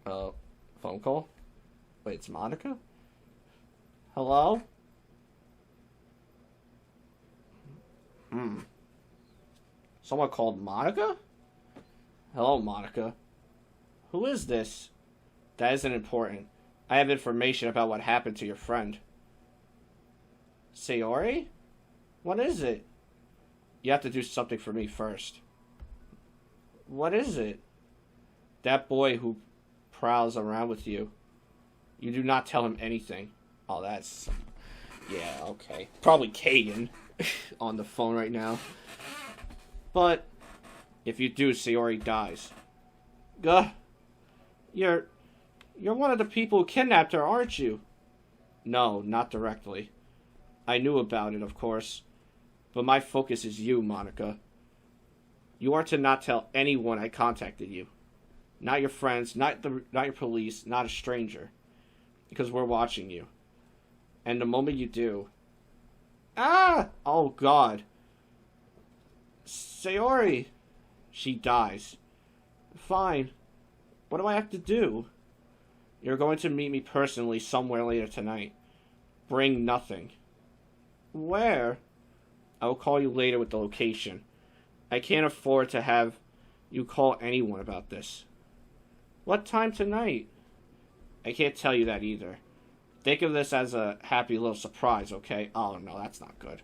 Uh, phone call? Wait, it's Monica? Hello? Hmm. Someone called Monica? Hello, Monica. Who is this? That isn't important. I have information about what happened to your friend. Sayori? What is it? You have to do something for me first. What is it? That boy who prowls around with you. You do not tell him anything. Oh, that's... Yeah, okay. Probably Kagan on the phone right now. But if you do, Sayori dies. Gah. You're one of the people who kidnapped her, aren't you? No, not directly. I knew about it, of course. But my focus is you, Monica. You are to not tell anyone I contacted you. Not your friends, not your police, not a stranger. Because we're watching you. And the moment you do... Ah! Oh, God. Sayori! She dies. Fine. What do I have to do? You're going to meet me personally somewhere later tonight. Bring nothing. Where? I will call you later with the location. I can't afford to have you call anyone about this. What time tonight? I can't tell you that either. Think of this as a happy little surprise, okay? Oh, no, that's not good.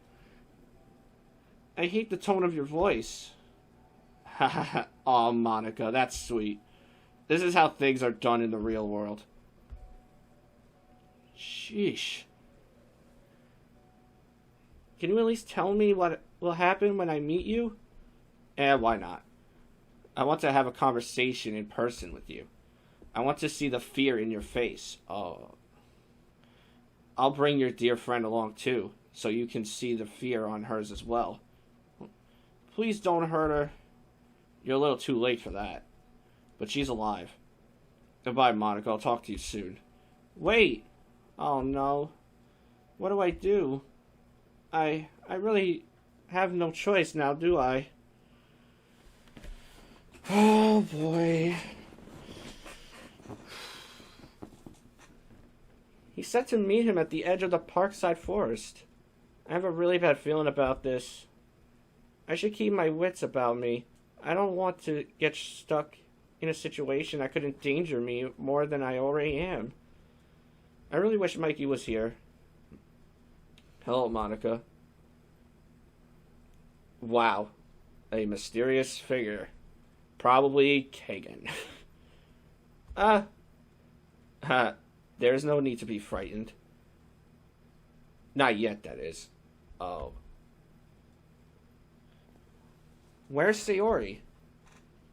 I hate the tone of your voice. Oh, Monica, that's sweet. This is how things are done in the real world. Sheesh. Can you at least tell me what will happen when I meet you? Why not? I want to have a conversation in person with you. I want to see the fear in your face. Oh. I'll bring your dear friend along too, so you can see the fear on hers as well. Please don't hurt her. You're a little too late for that. But she's alive. Goodbye, Monica. I'll talk to you soon. Wait! Oh no. What do I do? I really have no choice now, do I? Oh boy. He said to meet him at the edge of the Parkside Forest. I have a really bad feeling about this. I should keep my wits about me. I don't want to get stuck in a situation that could endanger me more than I already am. I really wish Mikey was here. Hello, Monica. Wow. A mysterious figure. Probably Kagan. There's no need to be frightened. Not yet, that is. Oh. Where's Sayori?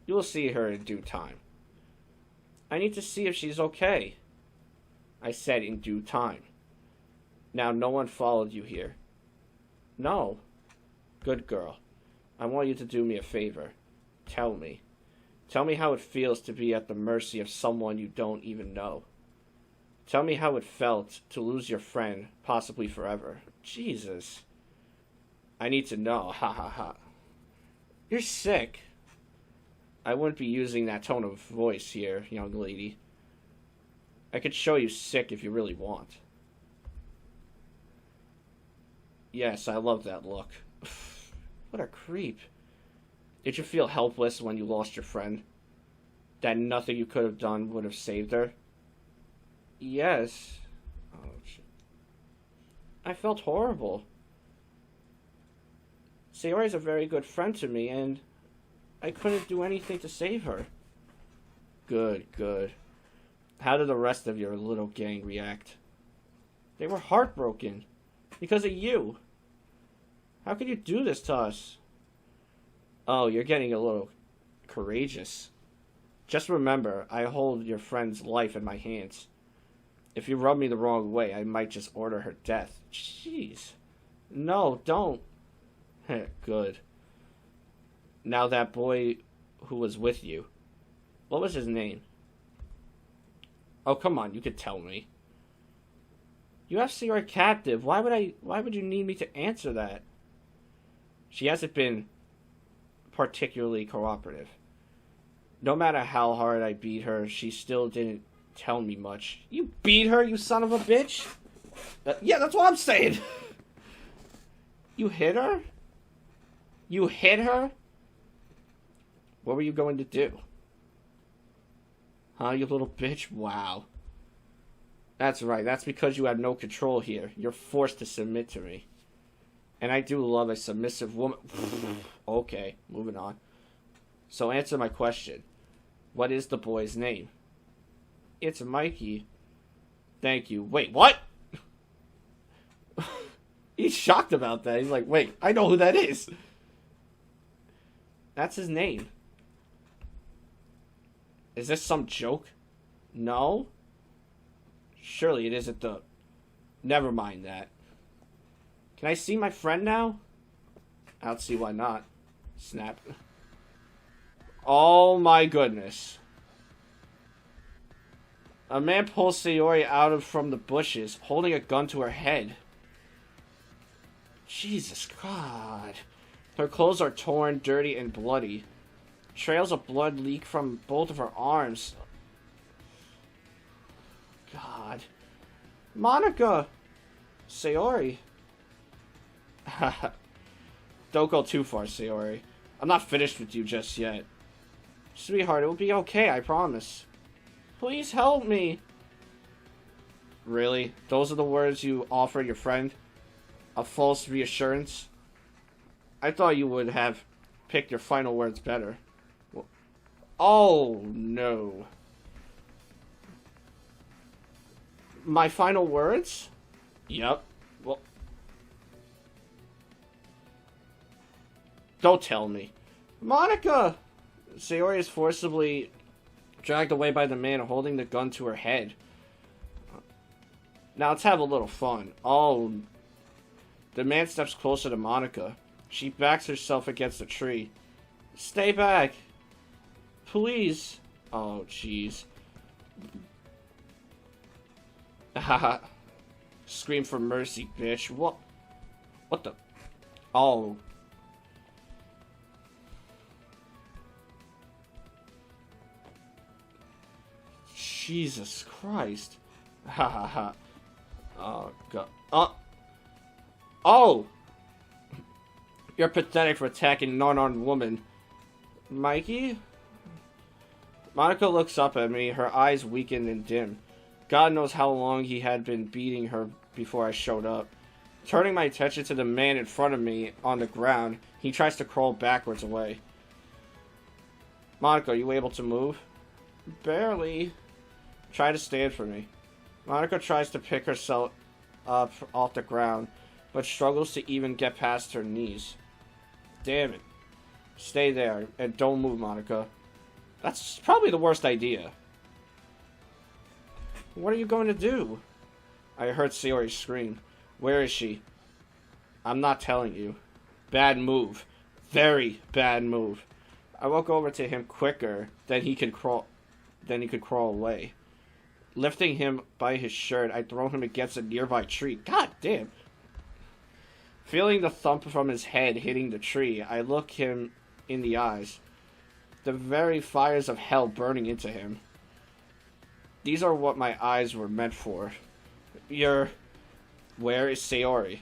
You will see her in due time. I need to see if she's okay. I said in due time. Now, no one followed you here. No. Good girl. I want you to do me a favor. Tell me. Tell me how it feels to be at the mercy of someone you don't even know. Tell me how it felt to lose your friend, possibly forever. Jesus. I need to know. Ha ha ha. You're sick. I wouldn't be using that tone of voice here, young lady. I could show you sick if you really want. Yes, I love that look. What a creep. Did you feel helpless when you lost your friend? That nothing you could have done would have saved her? Yes. Oh, shit. I felt horrible. Sayori's a very good friend to me, and I couldn't do anything to save her. Good, good. How did the rest of your little gang react? They were heartbroken. Because of you. How could you do this to us? Oh, you're getting a little courageous. Just remember, I hold your friend's life in my hands. If you rub me the wrong way, I might just order her death. Jeez. No, don't. Good. Now that boy who was with you, what was his name? Oh, come on, you could tell me. You have Sayori captive. Why would you need me to answer that? She hasn't been particularly cooperative. No matter how hard I beat her, she still didn't tell me much. You beat her, you son of a bitch? Yeah, that's what I'm saying. You hit her? You hit her? What were you going to do? Huh, you little bitch? Wow. That's right. That's because you have no control here. You're forced to submit to me. And I do love a submissive woman. Okay, moving on. So answer my question. What is the boy's name? It's Mikey. Thank you. Wait, what? He's shocked about that. He's like, wait, I know who that is. That's his name. Is this some joke? No? Surely it isn't the... Never mind that. Can I see my friend now? I don't see why not. Snap. Oh my goodness. A man pulls Sayori out from the bushes, holding a gun to her head. Jesus God. Her clothes are torn, dirty, and bloody. Trails of blood leak from both of her arms. God. Monica! Sayori. Don't go too far, Sayori. I'm not finished with you just yet. Sweetheart, it will be okay, I promise. Please help me. Really? Those are the words you offer your friend? A false reassurance? I thought you would have picked your final words better. Oh, no. My final words? Yep. Well, don't tell me. Monica! Sayori is forcibly dragged away by the man holding the gun to her head. Now let's have a little fun. Oh. The man steps closer to Monica. She backs herself against a tree. Stay back. Please. Oh, jeez. Haha. Scream for mercy, bitch. What? What the? Oh. Jesus Christ. Ha ha ha. Oh, God. Oh! You're pathetic for attacking an unarmed woman. Mikey? Monica looks up at me, her eyes weakened and dim. God knows how long he had been beating her before I showed up. Turning my attention to the man in front of me on the ground, he tries to crawl backwards away. Monica, are you able to move? Barely. Try to stand for me. Monica tries to pick herself up off the ground, but struggles to even get past her knees. Damn it. Stay there, and don't move, Monica. That's probably the worst idea. What are you going to do? I heard Sayori scream. Where is she? I'm not telling you. Bad move. Very bad move. I walk over to him quicker than he could crawl away. Lifting him by his shirt, I throw him against a nearby tree. God damn. Feeling the thump from his head hitting the tree, I look him in the eyes. The very fires of hell burning into him. These are what my eyes were meant for. Where is Sayori?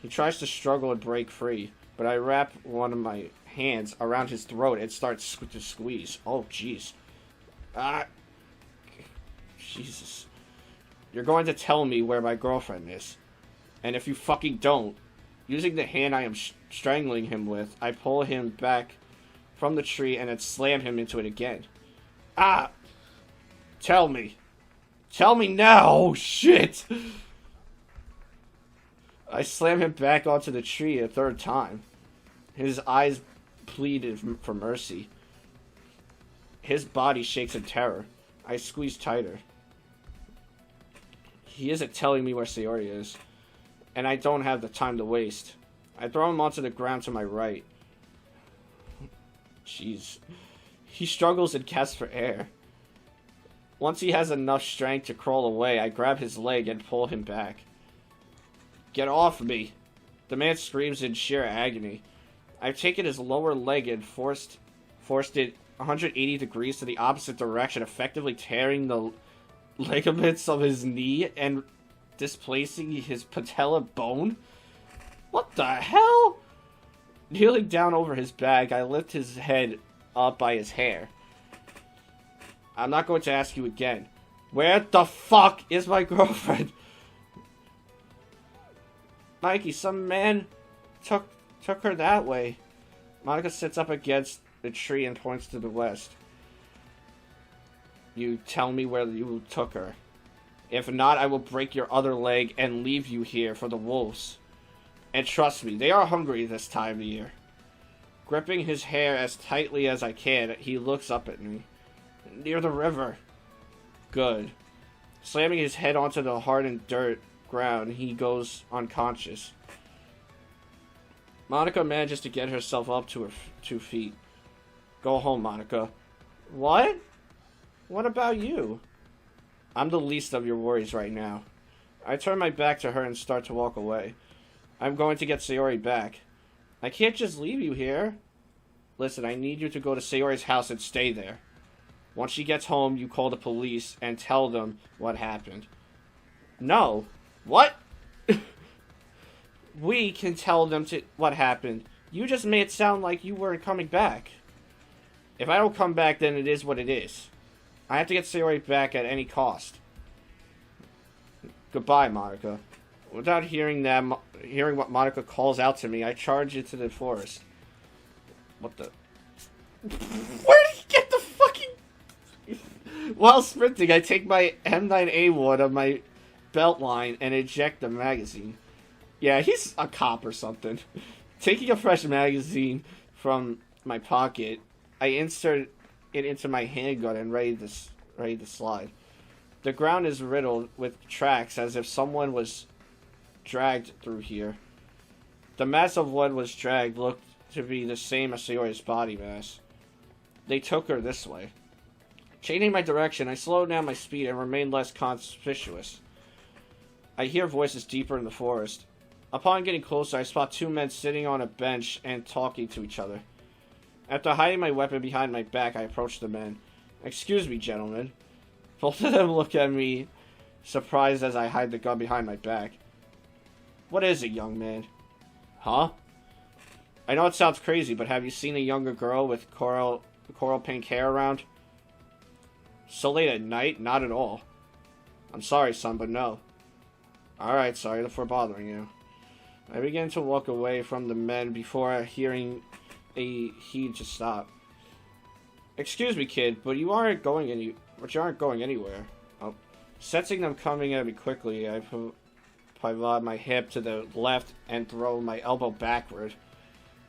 He tries to struggle and break free, but I wrap one of my hands around his throat and start to squeeze. Oh, jeez. Jesus. You're going to tell me where my girlfriend is. And if you fucking don't, using the hand I am strangling him with, I pull him back from the tree and then slam him into it again. Ah! Tell me. Tell me now! Oh, shit! I slam him back onto the tree a third time. His eyes pleaded for mercy. His body shakes in terror. I squeeze tighter. He isn't telling me where Sayori is, and I don't have the time to waste. I throw him onto the ground to my right. Jeez. He struggles and gasps for air. Once he has enough strength to crawl away, I grab his leg and pull him back. Get off me! The man screams in sheer agony. I've taken his lower leg and forced it 180 degrees to the opposite direction, effectively tearing the ligaments of his knee and displacing his patella bone? What the hell? Kneeling down over his bag, I lift his head up by his hair. I'm not going to ask you again. Where the fuck is my girlfriend? Mikey, some man took her that way. Monica sits up against the tree and points to the west. You tell me where you took her. If not, I will break your other leg and leave you here for the wolves. And trust me, they are hungry this time of year. Gripping his hair as tightly as I can, he looks up at me. Near the river. Good. Slamming his head onto the hardened dirt ground, he goes unconscious. Monica manages to get herself up to her 2 feet. Go home, Monica. What? What about you? I'm the least of your worries right now. I turn my back to her and start to walk away. I'm going to get Sayori back. I can't just leave you here. Listen, I need you to go to Sayori's house and stay there. Once she gets home, you call the police and tell them what happened. No. What? We can tell them what happened. You just made it sound like you weren't coming back. If I don't come back, then it is what it is. I have to get Sayori back at any cost. Goodbye, Monica. Without hearing what Monica calls out to me, I charge into the forest. What the? Where did he get the fucking? While sprinting, I take my M9A1 of my belt line and eject the magazine. Yeah, he's a cop or something. Taking a fresh magazine from my pocket, I insert it into my handgun and ready to slide. The ground is riddled with tracks as if someone was dragged through here. The mass of what was dragged looked to be the same as Sayori's body mass. They took her this way. Changing my direction, I slow down my speed and remain less conspicuous. I hear voices deeper in the forest. Upon getting closer, I spot 2 men sitting on a bench and talking to each other. After hiding my weapon behind my back, I approach the men. Excuse me, gentlemen. Both of them look at me, surprised as I hide the gun behind my back. What is it, young man? Huh? I know it sounds crazy, but have you seen a younger girl with coral pink hair around? So late at night? Not at all. I'm sorry, son, but no. Alright, sorry for bothering you. I begin to walk away from the men before hearing a heed to stop. Excuse me, kid, but you aren't going anywhere. Oh. Sensing them coming at me quickly, I pivot my hip to the left and throw my elbow backward.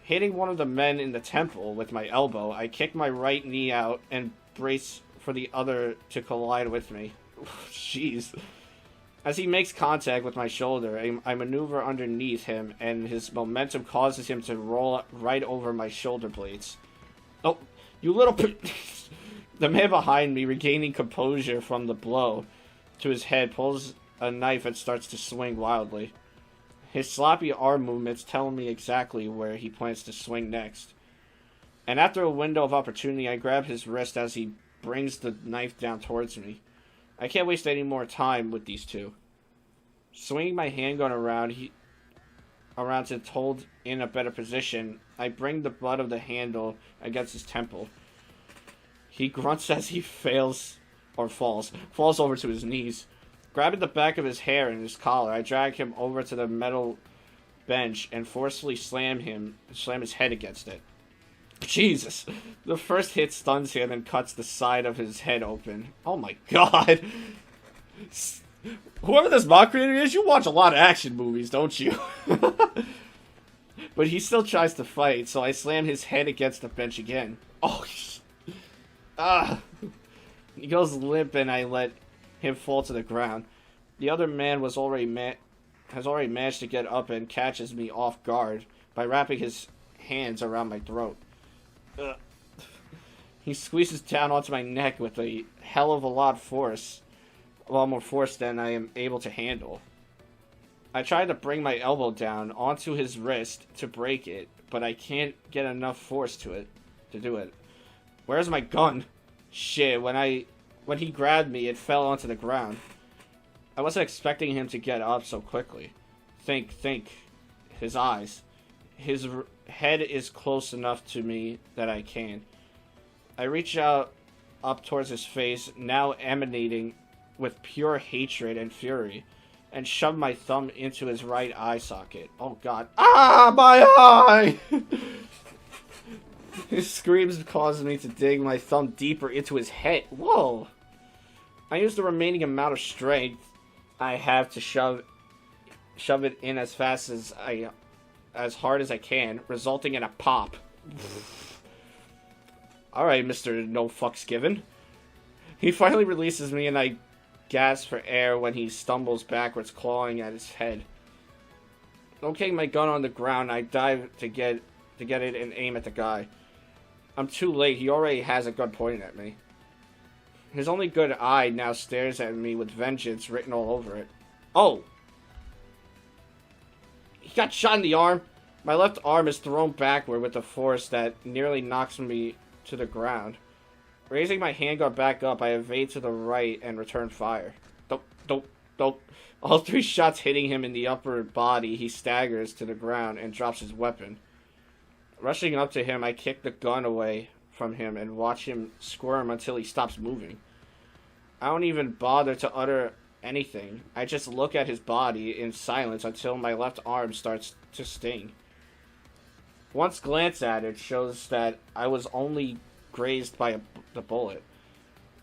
Hitting one of the men in the temple with my elbow, I kick my right knee out and brace for the other to collide with me. Jeez. As he makes contact with my shoulder, I maneuver underneath him, and his momentum causes him to roll right over my shoulder blades. Oh, you little The man behind me, regaining composure from the blow to his head, pulls a knife and starts to swing wildly. His sloppy arm movements tell me exactly where he plans to swing next. And after a window of opportunity, I grab his wrist as he brings the knife down towards me. I can't waste any more time with these two. Swinging my handgun around to hold in a better position, I bring the butt of the handle against his temple. He grunts as he falls over to his knees. Grabbing the back of his hair and his collar, I drag him over to the metal bench and forcefully slam his head against it. Jesus! The first hit stuns him and cuts the side of his head open. Oh my god! Whoever this mod creator is, you watch a lot of action movies, don't you? But he still tries to fight, so I slam his head against the bench again. Oh, He goes limp and I let him fall to the ground. The other man has already managed to get up and catches me off guard by wrapping his hands around my throat. He squeezes down onto my neck with a hell of a lot more force than I am able to handle. I try to bring my elbow down onto his wrist to break it, but I can't get enough force to do it. Where's my gun? Shit, when he grabbed me, it fell onto the ground. I wasn't expecting him to get up so quickly. Think. His eyes. His head is close enough to me that I can. I reach out up towards his face, now emanating with pure hatred and fury, and shove my thumb into his right eye socket. Oh god. Ah, my eye! His screams caused me to dig my thumb deeper into his head. Whoa! I use the remaining amount of strength I have to shove it in as fast as hard as I can, resulting in a pop. Alright, Mr. No Fucks Given. He finally releases me and I gasp for air when he stumbles backwards, clawing at his head. Locating my gun on the ground, I dive to get it and aim at the guy. I'm too late, he already has a gun pointing at me. His only good eye now stares at me with vengeance written all over it. Oh! He got shot in the arm. My left arm is thrown backward with a force that nearly knocks me to the ground. Raising my handgun back up, I evade to the right and return fire. Dope. All 3 shots hitting him in the upper body, he staggers to the ground and drops his weapon. Rushing up to him, I kick the gun away from him and watch him squirm until he stops moving. I don't even bother to utter anything. I just look at his body in silence until my left arm starts to sting. Once glance at it shows that I was only grazed by the bullet,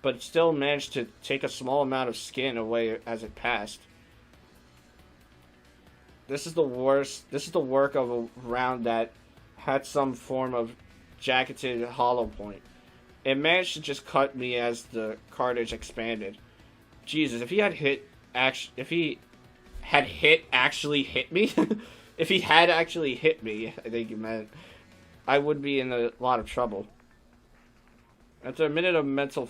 but still managed to take a small amount of skin away as it passed. This is the work of a round that had some form of jacketed hollow point. It managed to just cut me as the cartridge expanded. Jesus, if he had actually hit me, if he had actually hit me, I think you meant, I would be in a lot of trouble. After a minute of mental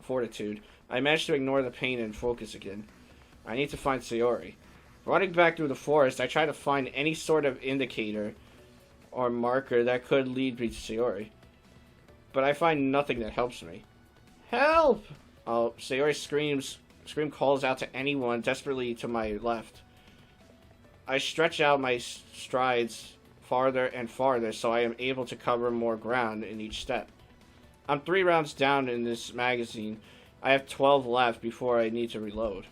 fortitude, I managed to ignore the pain and focus again. I need to find Sayori. Running back through the forest, I try to find any sort of indicator or marker that could lead me to Sayori. But I find nothing that helps me. Help! Oh, Sayori's scream calls out to anyone desperately to my left. I stretch out my strides farther and farther so I am able to cover more ground in each step. I'm 3 rounds down in this magazine. I have 12 left before I need to reload.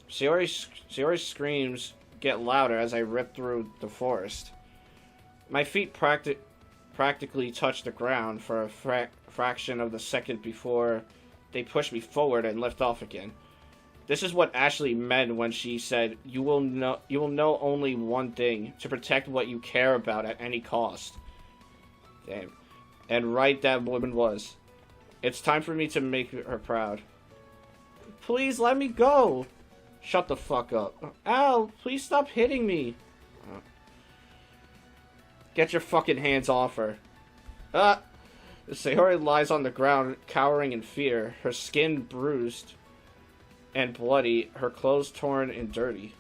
Sayori's screams get louder as I rip through the forest. My feet practically touch the ground for a fraction of the second before they push me forward and lift off again. This is what Ashley meant when she said, you will know only one thing, to protect what you care about at any cost. Damn. And right that woman was. It's time for me to make her proud. Please let me go. Shut the fuck up. Ow, please stop hitting me. Get your fucking hands off her. Sayori lies on the ground, cowering in fear, her skin bruised and bloody, her clothes torn and dirty.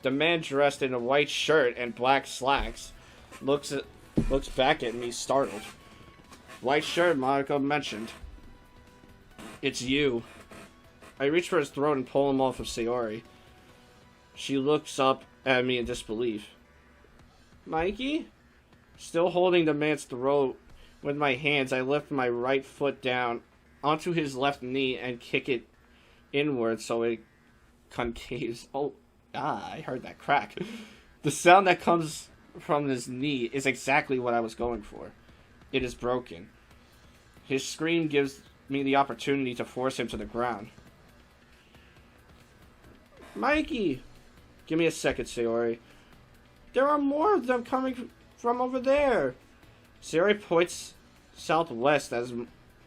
The man dressed in a white shirt and black slacks looks back at me startled. White shirt, Monica mentioned. It's you. I reach for his throat and pull him off of Sayori. She looks up at me in disbelief. Mikey? Still holding the man's throat with my hands, I lift my right foot down onto his left knee and kick it inward so it concaves. I heard that crack. The sound that comes from his knee is exactly what I was going for. It is broken. His scream gives me the opportunity to force him to the ground. Mikey! Give me a second, Sayori. There are more of them coming from over there. Sayori points southwest as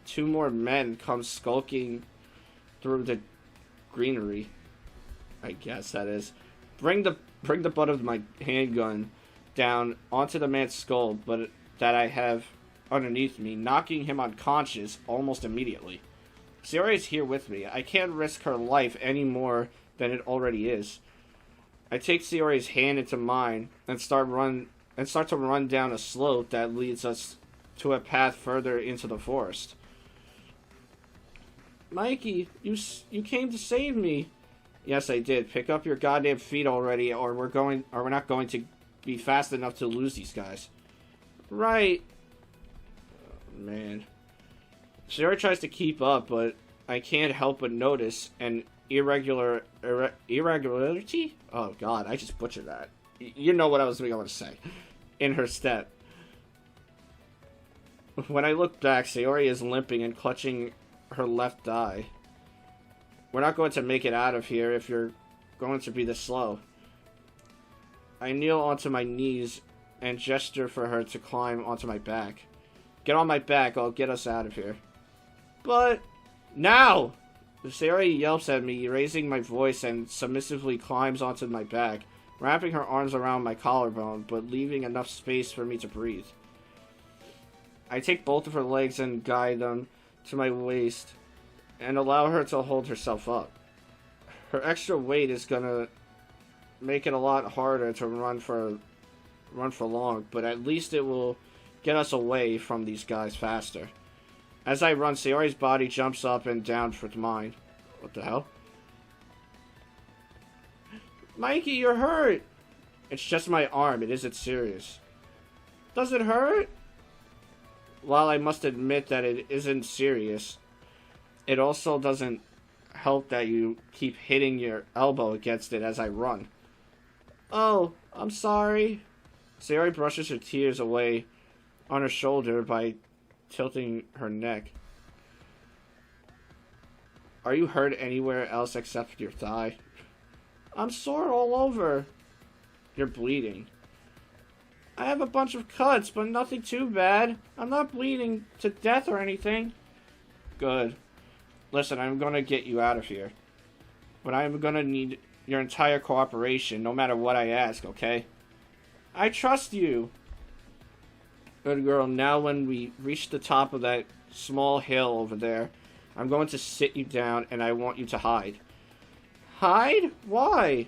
2 more men come skulking through the greenery. I guess that is. Bring the butt of my handgun down onto the man's skull, but that I have underneath me, knocking him unconscious almost immediately. Sayori is here with me. I can't risk her life any more than it already is. I take Sayori's hand into mine and start to run down a slope that leads us to a path further into the forest. Mikey, you came to save me. Yes, I did. Pick up your goddamn feet already, or we're not going to be fast enough to lose these guys. Right. Oh, man. Sayori tries to keep up, but I can't help but notice an irregularity? Oh god, I just butchered that. You know what I was going to say. In her step. When I look back, Sayori is limping and clutching her left thigh. We're not going to make it out of here if you're going to be this slow. I kneel onto my knees and gesture for her to climb onto my back. Get on my back, I'll get us out of here. But... now! Sayori yelps at me, raising my voice, and submissively climbs onto my back, wrapping her arms around my collarbone, but leaving enough space for me to breathe. I take both of her legs and guide them to my waist, and allow her to hold herself up. Her extra weight is gonna make it a lot harder to run for long, but at least it will get us away from these guys faster. As I run, Sayori's body jumps up and down for mine. What the hell? Mikey, you're hurt! It's just my arm, it isn't serious. Does it hurt? While I must admit that it isn't serious, it also doesn't help that you keep hitting your elbow against it as I run. Oh, I'm sorry. Sayori brushes her tears away on her shoulder by tilting her neck. Are you hurt anywhere else except your thigh? I'm sore all over. You're bleeding. I have a bunch of cuts, but nothing too bad. I'm not bleeding to death or anything. Good. Listen, I'm gonna get you out of here. But I'm gonna need your entire cooperation, no matter what I ask, okay? I trust you. Good girl, now when we reach the top of that small hill over there, I'm going to sit you down and I want you to hide. Hide? Why?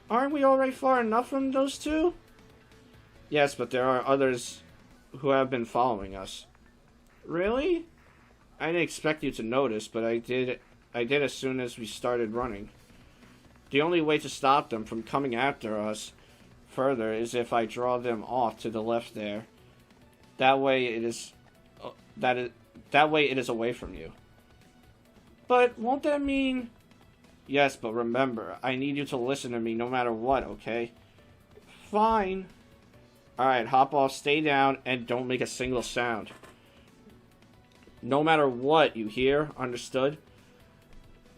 Aren't we already far enough from those two? Yes, but there are others who have been following us. Really? I didn't expect you to notice, but I did as soon as we started running. The only way to stop them from coming after us further is if I draw them off to the left there. That way it is away from you. But won't that mean... Yes, but remember, I need you to listen to me no matter what, okay? Fine. Alright, hop off, stay down, and don't make a single sound. No matter what, you hear? Understood?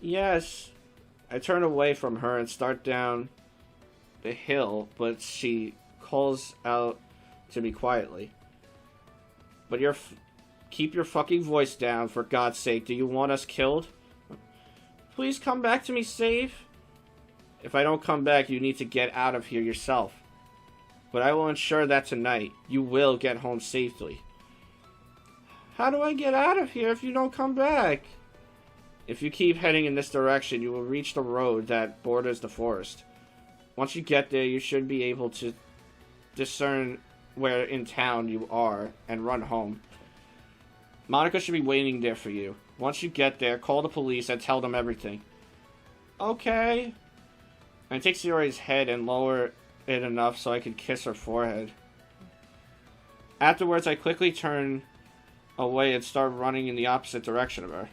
Yes. I turn away from her and start down the hill, but she calls out to me quietly. But keep your fucking voice down, for God's sake. Do you want us killed? Please come back to me safe. If I don't come back, you need to get out of here yourself. But I will ensure that tonight, you will get home safely. How do I get out of here if you don't come back? If you keep heading in this direction, you will reach the road that borders the forest. Once you get there, you should be able to discern where in town you are and run home. Monica should be waiting there for you. Once you get there, call the police and tell them everything. Okay. I take Sayori's head and lower it enough so I could kiss her forehead. Afterwards, I quickly turn away and start running in the opposite direction of her.